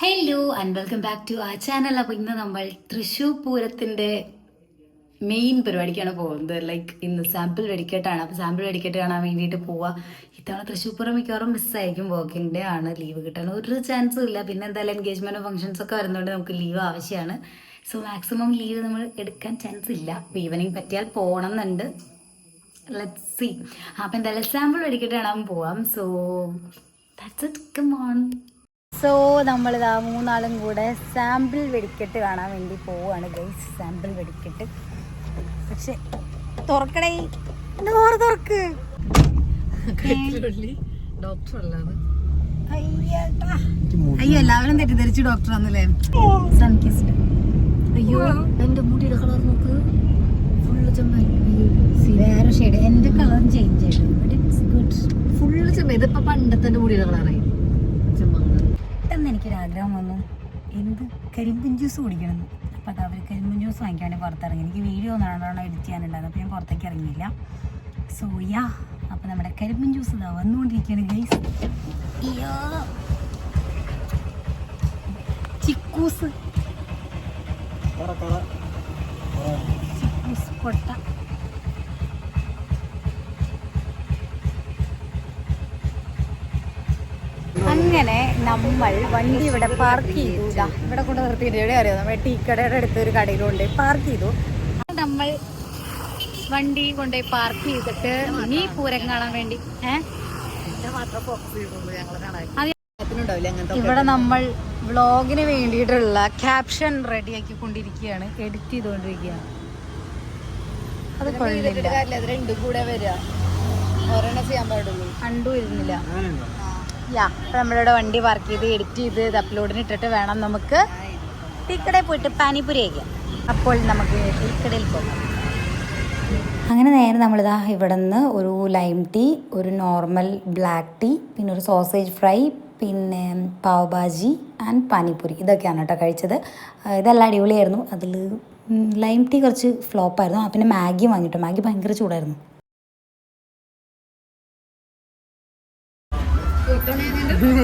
Hello and welcome back to ആ channel. അപ്പോൾ ഇന്ന് നമ്മൾ തൃശ്ശൂർ പൂരത്തിൻ്റെ മെയിൻ പരിപാടിക്കാണ് പോകുന്നത്. ലൈക്ക് ഇന്ന് സാമ്പിൾ വെടിക്കെട്ടാണ്. അപ്പോൾ സാമ്പിൾ വെടിക്കെട്ട് കാണാൻ വേണ്ടിയിട്ട് പോവുക. ഇത്തവണ തൃശ്ശൂർ പൂരം മിക്കവാറും മിസ്സായിരിക്കും. വർക്കിംഗ് ഡേ ആണ്, ലീവ് കിട്ടാൻ ഒരു ചാൻസും ഇല്ല. പിന്നെ എന്തായാലും എൻഗേജ്മെൻറ്റ് ഫംഗ്ഷൻസ് ഒക്കെ വരുന്നതുകൊണ്ട് നമുക്ക് ലീവ് ആവശ്യമാണ്. സോ മാക്സിമം ലീവ് നമ്മൾ എടുക്കാൻ ചാൻസ് ഇല്ല. അപ്പോൾ ഈവനിങ് പറ്റിയാൽ പോകണം എന്നുണ്ട്. Let's see. അപ്പോൾ എന്തായാലും സാമ്പിൾ വെടിക്കെട്ട് കാണാൻ പോവാം. So that's it, come on. So നമ്മളിതാ മൂന്നാളും കൂടെ സാമ്പിൾ വെടിക്കെട്ട് കാണാൻ വേണ്ടി പോവുകയാണ് ഗൈസ്. സാമ്പിൾ വെടിക്കെട്ട് പക്ഷെ തുറക്കടേ, ഡോർ തുറക്ക്. അയ്യോ എല്ലാവരും തെറ്റിദ്ധരിച്ചു ഡോക്ടറാന്നല്ലേ. സൺകിസ്ഡ്. അയ്യോ എന്റെ മുടിയുടെ കളർ നോക്ക്, ഫുള്ള് ചെമ്മൽ. വേറെ ഷെയ്ഡ്. എന്റെ കളർ ചേഞ്ച് ചെയ്തു, ബട്ട് ഇറ്റ്സ് ഗുഡ്. ഫുള്ള് ചെമ്മ. ഇതിപ്പോ പണ്ടത്തെ മുടിയുടെ കളറായി. പെട്ടെന്ന് എനിക്കൊരാഗ്രഹം വന്നു, എന്ത് കരിമ്പും ജ്യൂസ് കുടിക്കണമെന്ന്. അപ്പോൾ അത് അവർ കരിമ്പും ജ്യൂസ് വാങ്ങിക്കാൻ വേണ്ടി പുറത്തിറങ്ങി. എനിക്ക് വീഡിയോ ഒന്നാണോ എഡിറ്റ് ചെയ്യാനുണ്ടായിരുന്നു, അപ്പോൾ ഞാൻ പുറത്തേക്ക് ഇറങ്ങിയില്ല. സോ യാ, അപ്പോൾ നമ്മുടെ കരിമ്പും ജ്യൂസ് ഇതാ വന്നുകൊണ്ടിരിക്കുകയാണ് ഗൈസ്. അയ്യോ ചിക്കൂസ് ചിക്കൂസ് പൊട്ട. അങ്ങനെ നമ്മൾ വണ്ടി ഇവിടെ പാർക്ക് ചെയ്തു. ഇവിടെ കൊണ്ട് നിർത്തിയിട്ട് എവിടെ അറിയാം, നമ്മുടെ ടീ കടയുടെ അടുത്തൊരു കടയിലുണ്ട്, പാർക്ക് ചെയ്തു. നമ്മൾ വണ്ടി കൊണ്ടുപോയി പാർക്ക് ചെയ്തിട്ട് ഇനി പൂരം കാണാൻ വേണ്ടി ഇവിടെ നമ്മൾ വ്ളോഗിന് വേണ്ടിയിട്ടുള്ള ക്യാപ്ഷൻ റെഡിയാക്കി കൊണ്ടിരിക്കുകയാണ്, എഡിറ്റ് ചെയ്തുകൊണ്ടിരിക്കുകയാണ്. അത് രണ്ടും കൂടെ വരിക, ഒരെണ്ണം ചെയ്യാൻ പാടുള്ളൂ. കണ്ടു ഇരുന്നില്ല. യാ, അപ്പം നമ്മളിവിടെ വണ്ടി പാർക്ക് ചെയ്ത് എഡിറ്റ് ചെയ്ത് ഇത് അപ്ലോഡിന് ഇട്ടിട്ട് വേണം നമുക്ക് ടീക്കടയിൽ പോയിട്ട് പാനിപൂരി കഴിക്കാം. അപ്പോൾ നമുക്ക് ടീക്കടയിൽ പോകാം. അങ്ങനെ നേരെ നമ്മളിതാ ഇവിടെ നിന്ന് ഒരു ലൈം ടീ, ഒരു നോർമൽ ബ്ലാക്ക് ടീ, പിന്നെ ഒരു സോസേജ് ഫ്രൈ, പിന്നെ പാവ് ഭാജി ആൻഡ് പാനിപൂരി, ഇതൊക്കെയാണ് കേട്ടോ കഴിച്ചത്. ഇതെല്ലാം അടിപൊളിയായിരുന്നു. അതിൽ ലൈം ടീ കുറച്ച് ഫ്ലോപ്പായിരുന്നു. പിന്നെ മാഗി വാങ്ങിട്ടോ, മാഗി ഭയങ്കര ചൂടായിരുന്നു.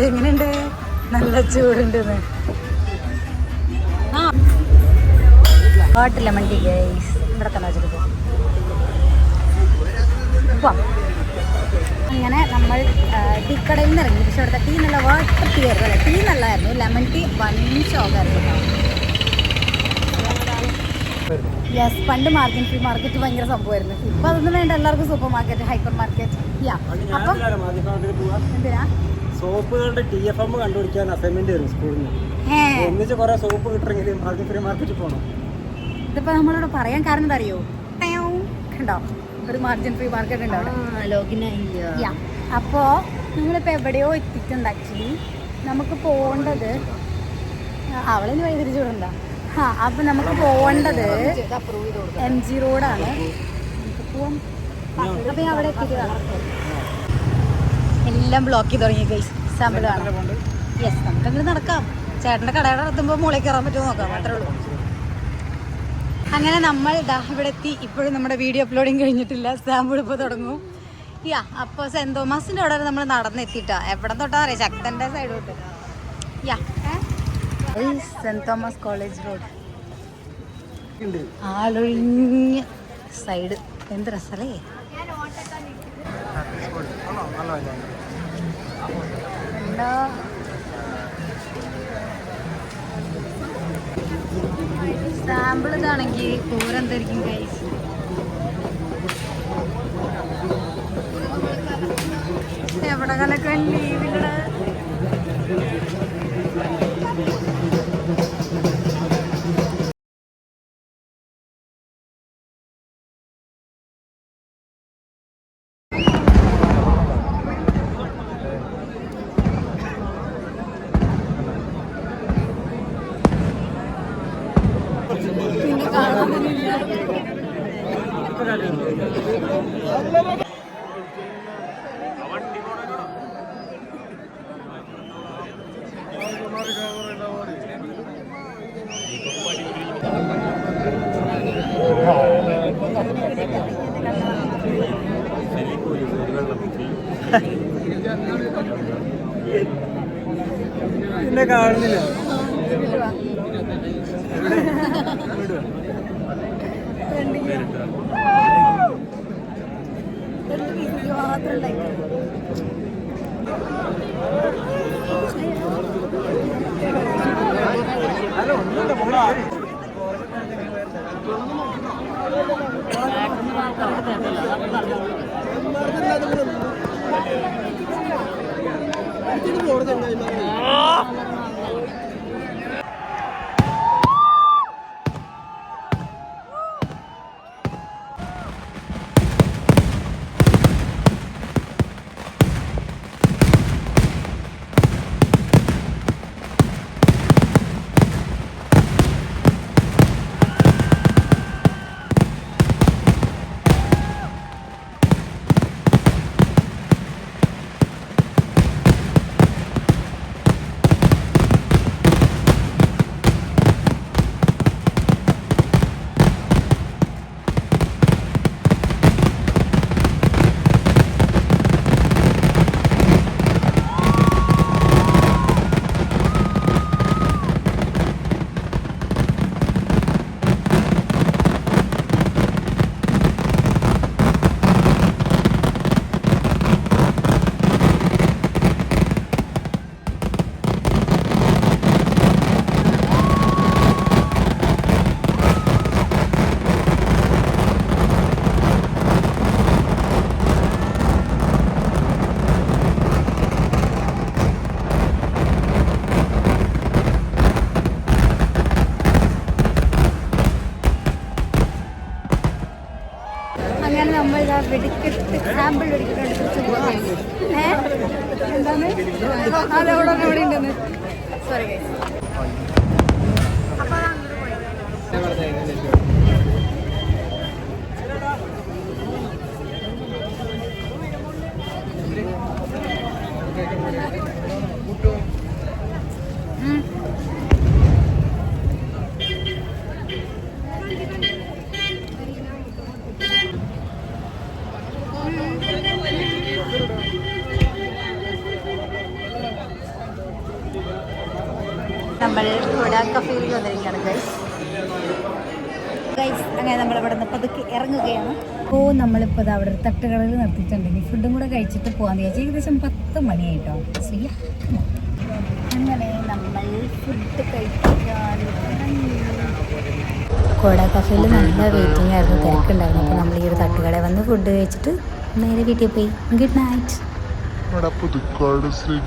എങ്ങനെയുണ്ട്? നല്ല ചൂടുണ്ട്. ഹോട്ട് ലെമൺ ടീ ഗൈസ്, ഇവിടെ തന്നെ വെച്ചിട്ട് പോവാം. അങ്ങനെ നമ്മൾ ടീക്കടയിൽ നിന്ന് ഇറങ്ങി. പക്ഷെ അവിടുത്തെ ടീ നല്ല വാട്ടർ ടീ ആയിരുന്നു അല്ലേ, ടീ നല്ലതായിരുന്നു. ലെമൺ ടീ വൺ ഷോക്കായിരുന്നു. യെസ്, പണ്ട് മാർക്കറ്റ് ഭയങ്കര സംഭവമായിരുന്നു. ഇപ്പം അതൊന്നും വേണ്ട, എല്ലാവർക്കും super market, hyper market. Yeah, അപ്പം എന്തിനാ സോപ്പുകളുടെ TFM കണ്ടുപിടിക്കാൻ അസൈൻമെന്റ് ആയിരുന്നു സ്കൂളിൽ നിന്ന്. ഒന്നിച്ച് കുറെ സോപ്പ് കിട്ടണമെങ്കിൽ മാർക്കറ്റിൽ പോകണം. ഇതിപ്പോ നമ്മളോട് പറയാൻ കാരണം എന്താ അറിയോ, കണ്ടോ ഒരു മാർജിൻ ഫ്രീ മാർക്കറ്റ് ഉണ്ട് അവിടെ. അപ്പോ നമ്മളിപ്പോ എവിടെയോ എത്തിയിട്ടുണ്ട്. ആക്ച്വലി നമുക്ക് പോകേണ്ടത് അവളിന് വഴി തിരിച്ചു വിടണ്ട. അപ്പൊ നമുക്ക് പോകേണ്ടത് MG റോഡാണ്. അപ്പൊ ഞാൻ അവിടെ എത്തിയിട്ട് കാണാം. എല്ലാം ബ്ലോക്ക് ചെയ്ത് തുടങ്ങി ഗൈസ്. സാമ്പിൾ കാണാം. യെസ്, നമുക്കങ്ങനെ നടക്കാം. ചേട്ടൻ്റെ കടയുടെ എത്തുമ്പോൾ മുകളിൽ കയറാൻ പറ്റുമോ നോക്കാം, മാത്രമേ ഉള്ളൂ. അങ്ങനെ നമ്മൾ ഇതാ ഇവിടെ എത്തി. ഇപ്പോഴും നമ്മുടെ വീഡിയോ അപ്ലോഡിങ് കഴിഞ്ഞിട്ടില്ല. സാമ്പിൾ ഇപ്പോൾ തുടങ്ങും. യാ, അപ്പോൾ സെൻറ് തോമസിൻ്റെ അവിടെ നമ്മൾ നടന്നെത്തിയിട്ടാ. എവിടെ തൊട്ടാ അറിയാം, ശക്തൻ്റെ സൈഡ് തൊട്ട്. യാ, സെൻറ് തോമസ് കോളേജ് റോഡ്, ആളൊഴിഞ്ഞ സൈഡ്. എന്ത് രസമല്ലേ. സാമ്പിൾ ഇതാണെങ്കിൽ പൂരം എന്തായിരിക്കും ഗൈസ്. എവിടെ കണക്ക് ലീവില്ല. എന്നെ കാണുന്നില്ല. അങ്ങനെ നമ്മൾ ഇതാ വെടിക്കെട്ട് സാമ്പിൾ വെടിക്കെട്ടുണ്ട്. എന്താണ് അതവിടെ ഇവിടെ ഉണ്ടെന്ന് സോറി ഗൈസ്. നമ്മൾ ഇവിടെ കഫേയിൽ വന്നിരിക്കുകയാണ് ഗൈസ്. അങ്ങനെ നമ്മളിവിടെ നിന്ന് പതുക്കെ ഇറങ്ങുകയാണ്. അപ്പോൾ നമ്മളിപ്പോൾ അവിടെ ഒരു തട്ടുകടയിൽ നിർത്തിയിട്ടുണ്ട്. ഇനി ഫുഡും കൂടെ കഴിച്ചിട്ട് പോകാൻ വിചാരിച്ചു. ഏകദേശം 10 മണിയായിട്ടോ. ശരിയാ, അങ്ങനെ നമ്മൾ ഫുഡ് കഴിക്കാൻ കോട കഫേയിൽ നല്ല വെയിറ്റിംഗ് ആയിരുന്നു, തിരക്കുണ്ടായിരുന്നു. അപ്പോൾ നമ്മൾ ഈ ഒരു തട്ടുകടയിൽ വന്ന് ഫുഡ് കഴിച്ചിട്ട് നേരെ വീട്ടിൽ പോയി. Good night.